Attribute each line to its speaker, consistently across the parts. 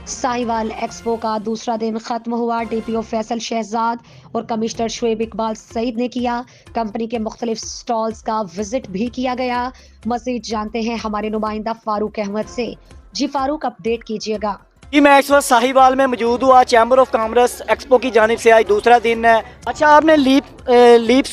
Speaker 1: Sahiwal expo का दूसरा दिन खत्म हुआ। डीपीओ फैसल शहजाद और कमिश्नर शुएब इकबाल सईद ने किया। कंपनी के मुख्तलिफ स्टॉल्स का विजिट भी किया गया। मजीद जानते हैं हमारे नुमाइंदा फारूक अहमद से। जी फारूक, अपडेट कीजिएगा।
Speaker 2: जी, मैं इस वक्त साहिवाल में मौजूद हुआ। चैम्बर ऑफ कॉमर्स एक्सपो की जानिब से आज दूसरा दिन है। अच्छा, आपने लीप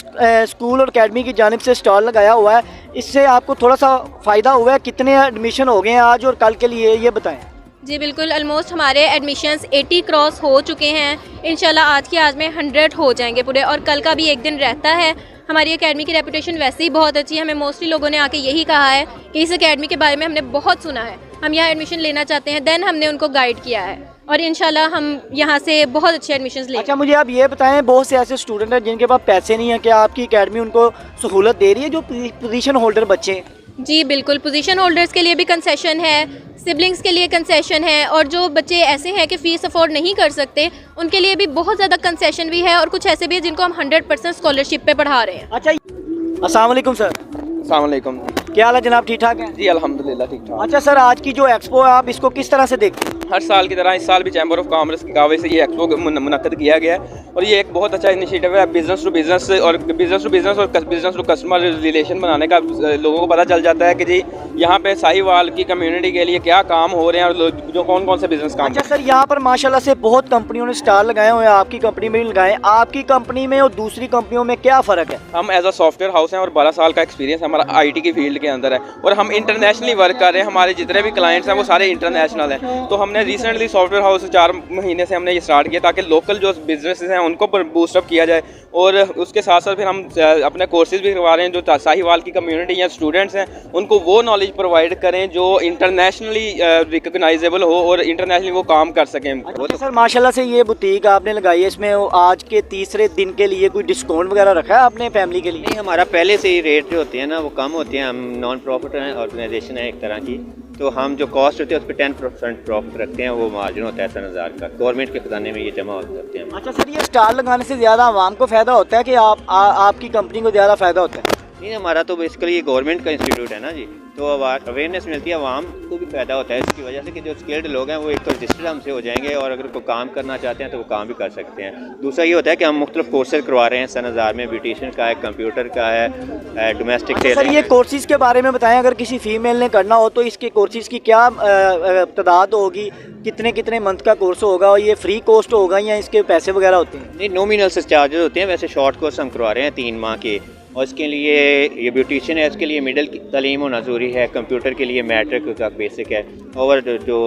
Speaker 2: स्कूल और अकेडमी की जानिब से स्टॉल लगाया हुआ है, इससे आपको थोड़ा सा फ़ायदा हुआ है? कितने एडमिशन हो गए हैं आज और कल के लिए, ये बताएं।
Speaker 3: जी बिल्कुल, ऑलमोस्ट हमारे एडमिशन्स 80 क्रॉस हो चुके हैं। इंशाल्लाह आज में 100 हो जाएंगे पूरे, और कल का भी एक दिन रहता है। हमारी एकेडमी की रेपुटेशन वैसे ही बहुत अच्छी है। हमें मोस्टली लोगों ने आके यही कहा है कि इस एकेडमी के बारे में हमने बहुत सुना है, हम यहाँ एडमिशन लेना चाहते हैं। देन हमने उनको गाइड किया है और इंशाल्लाह हम यहाँ से बहुत अच्छे एडमिशन लेंगे।
Speaker 2: अच्छा, मुझे आप ये बताएं, बहुत से ऐसे स्टूडेंट हैं जिनके पास पैसे नहीं है, क्या आपकी एकेडमी उनको सहूलत दे रही है जो पोजीशन होल्डर बच्चे हैं?
Speaker 3: जी बिल्कुल, पोजीशन होल्डर्स के लिए भी कंसेशन है, सिबलिंग्स के लिए कंसेशन है, और जो बच्चे ऐसे हैं कि फ़ीस अफोर्ड नहीं कर सकते उनके लिए भी बहुत ज़्यादा कंसेशन भी है, और कुछ ऐसे भी है जिनको हम 100% स्कॉलरशिप पे पढ़ा रहे हैं।
Speaker 2: अच्छा, अस्सलाम वालेकुम सर।
Speaker 4: अस्सलाम वालेकुम।
Speaker 2: क्या हाल है जनाब, ठीक ठाक हैं?
Speaker 4: जी अल्हम्दुलिल्लाह ठीक ठाक।
Speaker 2: अच्छा सर, आज की जो एक्सपो है आप इसको किस तरह से देखते हैं?
Speaker 4: हर साल की तरह इस साल भी चैम्बर ऑफ कॉमर्स की कावे से ये एक्सपो मुनक्कद किया गया है, और ये एक बहुत अच्छा इनिशिएटिव है। बिज़नेस टू बिज़नेस और बिज़नेस टू कस्टमर रिलेशन बनाने का लोगों को पता चल जाता है कि जी यहाँ पे साहिवाल की कम्युनिटी के लिए क्या काम हो रहे हैं और जो कौन कौन से बिज़नेस काम।
Speaker 2: अच्छा सर, यहाँ पर माशाल्लाह से बहुत कंपनियों ने स्टॉल लगाए हुए हैं, आपकी कंपनी में भी लगाए। आपकी कंपनी में और दूसरी कंपनियों में क्या फ़र्क है?
Speaker 4: हम एज अ सॉफ्टवेयर हाउस हैं और 12 साल का एक्सपीरियंस हमारा आईटी की फील्ड के अंदर है, और हम इंटरनेशनली वर्क कर रहे हैं। हमारे जितने भी क्लाइंट्स हैं वो सारे इंटरनेशनल हैं। तो हमने रिसेंटली सॉफ्टवेयर हाउस 4 महीने से हमने ये स्टार्ट किया ताकि लोकल जो बिजनेसेस हैं उनको बूस्टअप किया जाए, और उसके साथ साथ फिर हम अपने कोर्सेज भी करवा रहे हैं जो साहिवाल की कम्युनिटी या स्टूडेंट्स हैं उनको वो नॉलेज प्रोवाइड करें जो इंटरनेशनली रिकग्नाइजेबल हो और इंटरनेशनली वो काम कर सकें।
Speaker 2: अच्छा सर, माशाल्लाह से ये बुटीक आपने लगाई है, इसमें आज के तीसरे दिन के लिए कोई डिस्काउंट वगैरह रखा है आपने फैमिली के लिए?
Speaker 5: नहीं, हमारा पहले से ही रेट जो होते हैं ना वो कम होते हैं। हम नॉन प्रॉफिट ऑर्गेनाइजेशन है एक तरह की, तो हम जो कॉस्ट होती है उस पर 10% प्रॉफिट रखते हैं। वो मार्जिन होता है 10,000 का, गवर्नमेंट के खजाने में ये जमा हो जाते हैं।
Speaker 2: अच्छा सर, ये स्टॉल लगाने से ज़्यादा आवाम को फ़ायदा होता है कि आपकी कंपनी को ज़्यादा फ़ायदा होता है?
Speaker 5: नहीं, हमारा तो बेसिकली ये गवर्नमेंट का इंस्टीट्यूट है ना जी, तो अवेयरनेस मिलती है, आवाम को भी फ़ायदा होता है इसकी वजह से कि जो स्किल्ड लोग हैं वो एक तो रजिस्टर्ड हमसे हो जाएंगे, और अगर कोई काम करना चाहते हैं तो वो काम भी कर सकते हैं। दूसरा ये होता है कि हम मुख्तलिफ कोर्सेज करवा रहे हैं सन-ए-ज़ार में, ब्यूटिशियन का है, कंप्यूटर का है, डोमेस्टिक
Speaker 2: सर ये कोर्सेज के बारे में बताएं, अगर किसी फीमेल ने करना हो तो इसके कोर्सेज की क्या तादाद होगी, कितने मंथ का कोर्स होगा, और ये फ्री कॉस्ट होगा या इसके पैसे वगैरह होते हैं?
Speaker 5: नहीं, नॉमिनल से चार्जेस होते हैं। वैसे शॉर्ट कोर्स हम करवा रहे हैं 3 माह के, और इसके लिए ये ब्यूटिशियन है, इसके लिए मिडिल तालीम होना ज़रूरी है, कंप्यूटर के लिए मैट्रिक तक बेसिक है, और जो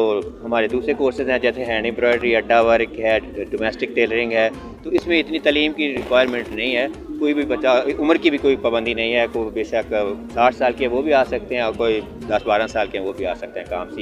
Speaker 5: हमारे दूसरे कोर्सेज हैं जैसे हैंड एम्ब्रॉयडरी, अड्डा वर्क है, डोमेस्टिक टेलरिंग है, तो इसमें इतनी तालीम की रिक्वायरमेंट नहीं है। कोई भी बच्चा, उम्र की भी कोई पाबंदी नहीं है, कोई बेशक 60 साल के वो भी आ सकते हैं और कोई 10-12 साल के वो भी आ सकते हैं काम सीख